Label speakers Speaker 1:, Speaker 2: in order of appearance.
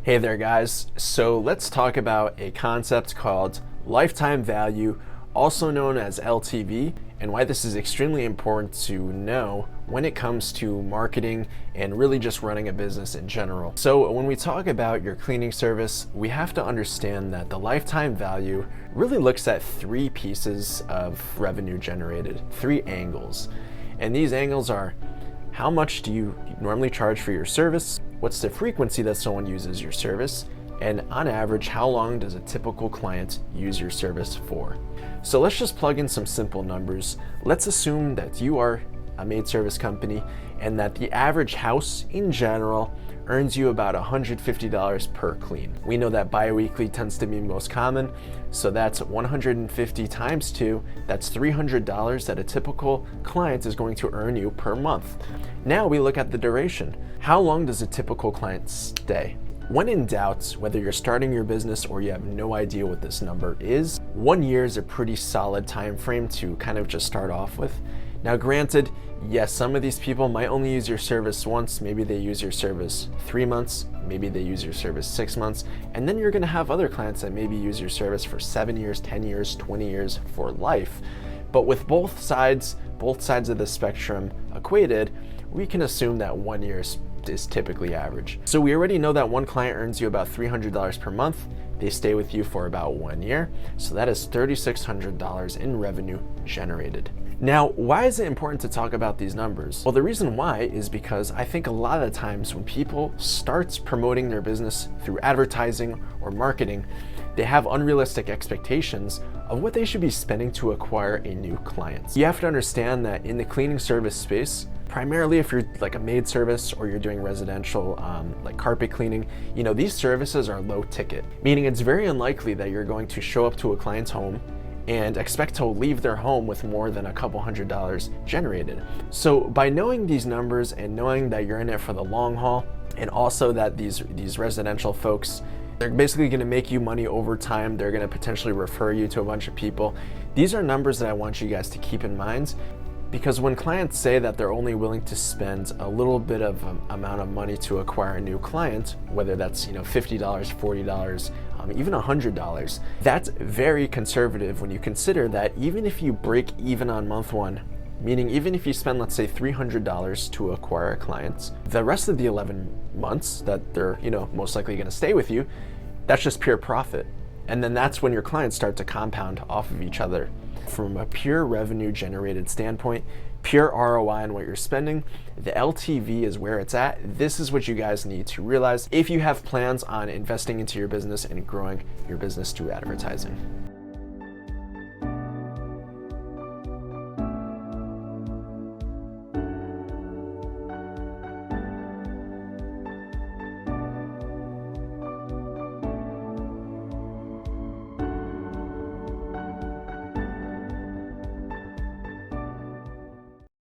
Speaker 1: Hey there guys, so let's talk about a concept called lifetime value, also known as LTV, and why this is extremely important to know when it comes to marketing and really just running a business in general. So when we talk about your cleaning service, we have to understand that the lifetime value really looks at three pieces of revenue generated, three angles. And these angles are: how much do you normally charge for your service? What's the frequency that someone uses your service? And on average, how long does a typical client use your service for? So let's just plug in some simple numbers. Let's assume that you are a maid service company and that the average house in general earns you about $150 per clean. We know that bi-weekly tends to be most common, so that's 150 times 2, that's $300 that a typical client is going to earn you per month. Now we look at the duration. How long does a typical client stay? When in doubt, whether you're starting your business or you have no idea what this number is, 1 year is a pretty solid time frame to kind of just start off with. Now granted, yes, some of these people might only use your service once, maybe they use your service 3 months, maybe they use your service 6 months, and then you're gonna have other clients that maybe use your service for 7 years, 10 years, 20 years, for life. But with both sides of the spectrum equated, we can assume that 1 year is typically average. So we already know that one client earns you about $300 per month. They stay with you for about 1 year. So that is $3,600 in revenue generated. Now, why is it important to talk about these numbers? Well, the reason why is because I think a lot of the times when people start promoting their business through advertising or marketing, they have unrealistic expectations of what they should be spending to acquire a new client. You have to understand that in the cleaning service space, primarily if you're like a maid service or you're doing residential like carpet cleaning, these services are low ticket, meaning it's very unlikely that you're going to show up to a client's home and expect to leave their home with more than a couple $100s generated. So by knowing these numbers and knowing that you're in it for the long haul, and also that these residential folks, they're basically gonna make you money over time, they're gonna potentially refer you to a bunch of people. These are numbers that I want you guys to keep in mind, because when clients say that they're only willing to spend a little bit of amount of money to acquire a new client, whether that's $50, $40, even $100, that's very conservative when you consider that even if you break even on month one, meaning even if you spend, let's say, $300 to acquire a client, the rest of the 11 months that they're most likely going to stay with you, that's just pure profit. And then that's when your clients start to compound off of each other. From a pure revenue generated standpoint, pure ROI on what you're spending, the LTV is where it's at. This is what you guys need to realize if you have plans on investing into your business and growing your business through advertising.